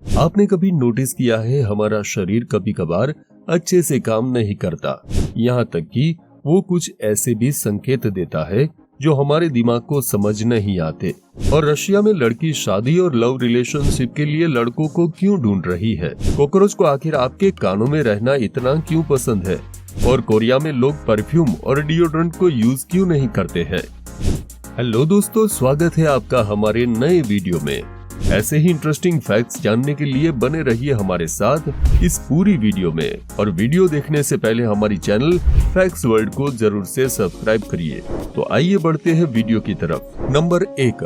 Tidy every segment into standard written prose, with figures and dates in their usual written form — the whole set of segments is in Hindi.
आपने कभी नोटिस किया है हमारा शरीर कभी कभार अच्छे से काम नहीं करता, यहाँ तक कि वो कुछ ऐसे भी संकेत देता है जो हमारे दिमाग को समझ नहीं आते। और रशिया में लड़की शादी और लव रिलेशनशिप के लिए लड़कों को क्यों ढूंढ रही है? कॉकरोच को आखिर आपके कानों में रहना इतना क्यों पसंद है? और कोरिया में लोग परफ्यूम और डिओड्रेंट को यूज क्यों नहीं करते हैं? हेलो दोस्तों, स्वागत है आपका हमारे नए वीडियो में। ऐसे ही इंटरेस्टिंग फैक्ट्स जानने के लिए बने रहिए हमारे साथ इस पूरी वीडियो में। और वीडियो देखने से पहले हमारी चैनल फैक्ट्स वर्ल्ड को जरूर से सब्सक्राइब करिए। तो आइए बढ़ते हैं वीडियो की तरफ। नंबर 1,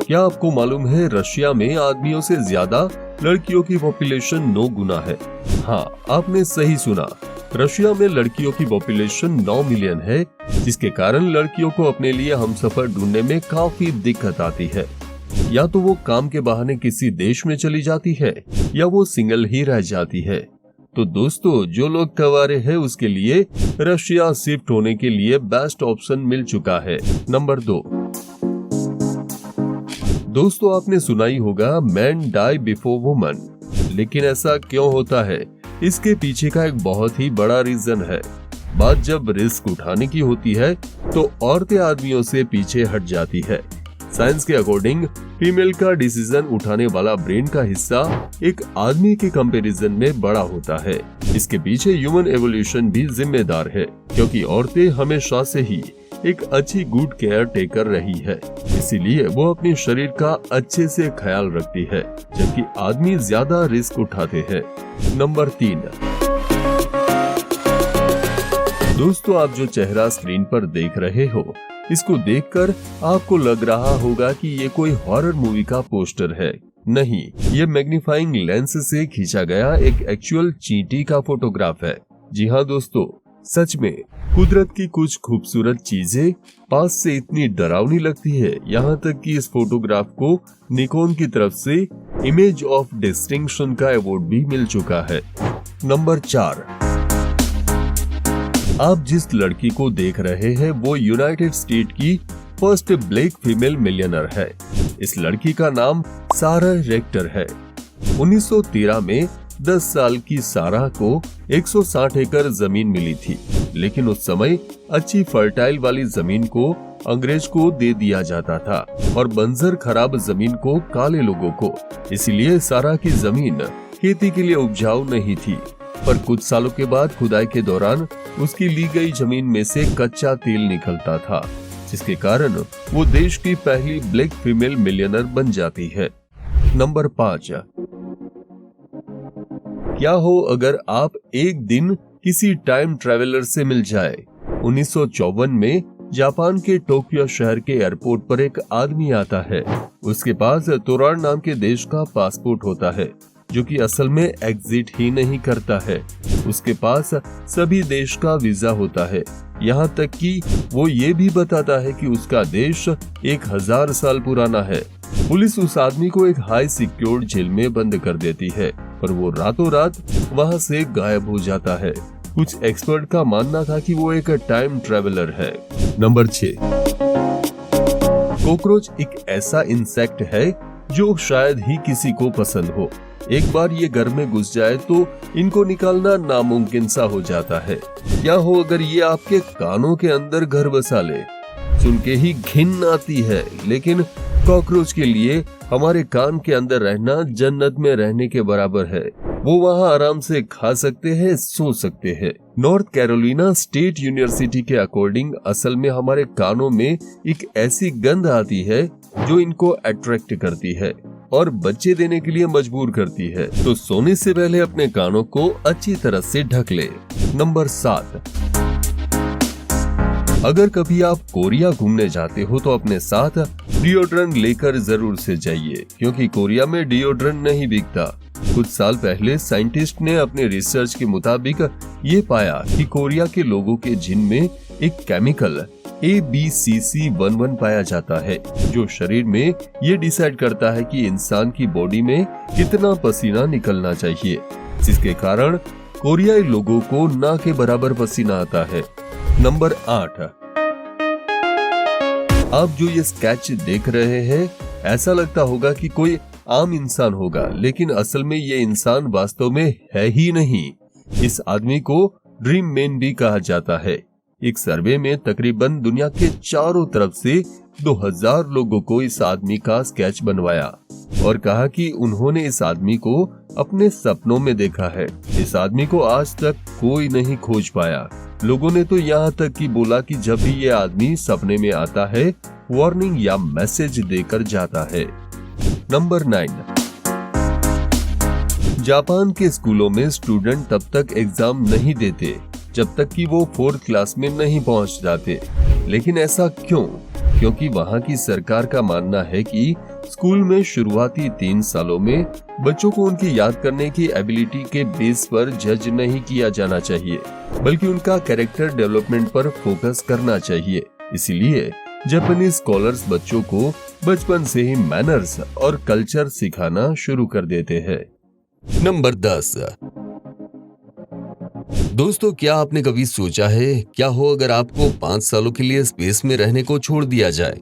क्या आपको मालूम है रशिया में आदमियों से ज्यादा लड़कियों की पॉपुलेशन 9 गुना है? हाँ, आपने सही सुना। रशिया में लड़कियों की पॉपुलेशन 9 मिलियन है, जिसके कारण लड़कियों को अपने लिए हमसफर ढूंढने में काफी दिक्कत आती है। या तो वो काम के बहाने किसी देश में चली जाती है या वो सिंगल ही रह जाती है। तो दोस्तों, जो लोग कवारे हैं उसके लिए रशिया शिफ्ट होने के लिए बेस्ट ऑप्शन मिल चुका है। नंबर 2, दोस्तों आपने सुना ही होगा मैन डाई बिफोर वुमन, लेकिन ऐसा क्यों होता है? इसके पीछे का एक बहुत ही बड़ा रीजन है। बात जब रिस्क उठाने की होती है तो औरतें आदमियों से पीछे हट जाती है। साइंस के अकॉर्डिंग फीमेल का डिसीजन उठाने वाला ब्रेन का हिस्सा एक आदमी के कंपैरिजन में बड़ा होता है। इसके पीछे ह्यूमन एवोल्यूशन भी जिम्मेदार है, क्योंकि औरतें हमेशा से ही एक अच्छी गुड केयर टेकर रही है, इसीलिए वो अपने शरीर का अच्छे से ख्याल रखती है, जबकि आदमी ज्यादा रिस्क उठाते हैं। नंबर 3, दोस्तों आप जो चेहरा स्क्रीन पर देख रहे हो, इसको देखकर आपको लग रहा होगा कि ये कोई हॉरर मूवी का पोस्टर है। नहीं, ये मैग्नीफाइंग लेंस से खींचा गया एक एक्चुअल चींटी का फोटोग्राफ है। जी हाँ दोस्तों, सच में कुदरत की कुछ खूबसूरत चीजें पास से इतनी डरावनी लगती है, यहाँ तक कि इस फोटोग्राफ को निकॉन की तरफ से इमेज ऑफ डिस्टिंक्शन का अवार्ड भी मिल चुका है। नंबर 4, आप जिस लड़की को देख रहे हैं वो यूनाइटेड स्टेट की फर्स्ट ब्लैक फीमेल मिलियनर है। इस लड़की का नाम सारा रेक्टर है। 1913 में 10 साल की सारा को 160 एकड़ जमीन मिली थी, लेकिन उस समय अच्छी फर्टाइल वाली जमीन को अंग्रेज को दे दिया जाता था और बंजर खराब जमीन को काले लोगों को। इसलिए सारा की जमीन खेती के लिए उपजाऊ नहीं थी। पर कुछ सालों के बाद खुदाई के दौरान उसकी ली गई जमीन में से कच्चा तेल निकलता था, जिसके कारण वो देश की पहली ब्लैक फीमेल मिलियनर बन जाती है। नंबर 5, क्या हो अगर आप एक दिन किसी टाइम ट्रेवलर से मिल जाए? 1954 में जापान के टोक्यो शहर के एयरपोर्ट पर एक आदमी आता है। उसके पास तोरान नाम के देश का पासपोर्ट होता है, जो कि असल में एग्जिट ही नहीं करता है। उसके पास सभी देश का वीजा होता है, यहाँ तक कि वो ये भी बताता है कि उसका देश 1000 साल पुराना है। पुलिस उस आदमी को एक हाई सिक्योर्ड जेल में बंद कर देती है, पर वो रातों रात वहाँ से गायब हो जाता है। कुछ एक्सपर्ट का मानना था कि वो एक टाइम ट्रेवलर है। नंबर 6, कॉकरोच एक ऐसा इंसेक्ट है जो शायद ही किसी को पसंद हो। एक बार ये घर में घुस जाए तो इनको निकालना नामुमकिन सा हो जाता है। क्या हो अगर ये आपके कानों के अंदर घर बसा ले? सुन के ही घिन आती है, लेकिन कॉकरोच के लिए हमारे कान के अंदर रहना जन्नत में रहने के बराबर है। वो वहाँ आराम से खा सकते हैं, सो सकते हैं। नॉर्थ कैरोलिना स्टेट यूनिवर्सिटी के अकॉर्डिंग असल में हमारे कानों में एक ऐसी गंध आती है जो इनको अट्रैक्ट करती है और बच्चे देने के लिए मजबूर करती है। तो सोने से पहले अपने कानों को अच्छी तरह से ढक ले। नंबर 7, अगर कभी आप कोरिया घूमने जाते हो तो अपने साथ डिओड्रेंट लेकर जरूर से जाइए, क्योंकि कोरिया में डिओड्रेंट नहीं बिकता। कुछ साल पहले साइंटिस्ट ने अपने रिसर्च के मुताबिक ये पाया कि कोरिया के लोगों के जिन में एक केमिकल ABCC11 पाया जाता है, जो शरीर में ये डिसाइड करता है कि इंसान की बॉडी में कितना पसीना निकलना चाहिए, जिसके कारण कोरियाई लोगों को ना के बराबर पसीना आता है। नंबर 8, आप जो ये स्केच देख रहे हैं, ऐसा लगता होगा कि कोई आम इंसान होगा, लेकिन असल में ये इंसान वास्तव में है ही नहीं। इस आदमी को ड्रीम मैन भी कहा जाता है। एक सर्वे में तकरीबन दुनिया के चारों तरफ से 2000 लोगों को इस आदमी का स्केच बनवाया और कहा कि उन्होंने इस आदमी को अपने सपनों में देखा है। इस आदमी को आज तक कोई नहीं खोज पाया। लोगों ने तो यहाँ तक कि बोला कि जब भी ये आदमी सपने में आता है, वार्निंग या मैसेज देकर जाता है। नंबर 9, जापान के स्कूलों में स्टूडेंट तब तक एग्जाम नहीं देते जब तक कि वो 4th क्लास में नहीं पहुंच जाते। लेकिन ऐसा क्यों? क्योंकि वहां की सरकार का मानना है कि स्कूल में शुरुआती 3 सालों में बच्चों को उनकी याद करने की एबिलिटी के बेस पर जज नहीं किया जाना चाहिए, बल्कि उनका कैरेक्टर डेवलपमेंट पर फोकस करना चाहिए। इसलिए जापानीज स्कॉलर्स बच्चों को बचपन से ही मैनर्स और कल्चर सिखाना शुरू कर देते हैं। नंबर 10, दोस्तों क्या आपने कभी सोचा है क्या हो अगर आपको 5 सालों के लिए स्पेस में रहने को छोड़ दिया जाए?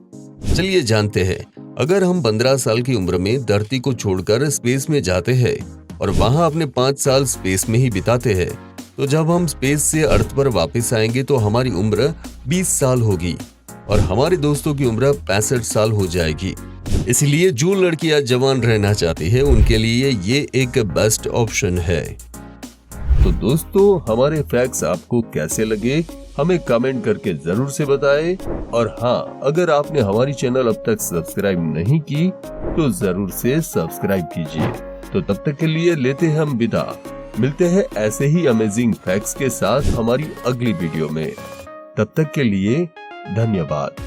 चलिए जानते हैं। अगर हम 15 साल की उम्र में धरती को छोड़कर स्पेस में जाते हैं और वहां अपने 5 साल स्पेस में ही बिताते हैं, तो जब हम स्पेस से अर्थ पर वापस आएंगे तो हमारी उम्र 20 साल होगी और हमारे दोस्तों की उम्र 65 साल हो जाएगी। इसलिए जो लड़कियां जवान रहना चाहती है उनके लिए ये एक बेस्ट ऑप्शन है। तो दोस्तों, हमारे फैक्ट्स आपको कैसे लगे हमें कमेंट करके जरूर से बताएं। और हाँ, अगर आपने हमारी चैनल अब तक सब्सक्राइब नहीं की तो जरूर से सब्सक्राइब कीजिए। तो तब तक के लिए लेते हैं हम विदा। मिलते हैं ऐसे ही अमेजिंग फैक्ट्स के साथ हमारी अगली वीडियो में। तब तक के लिए धन्यवाद।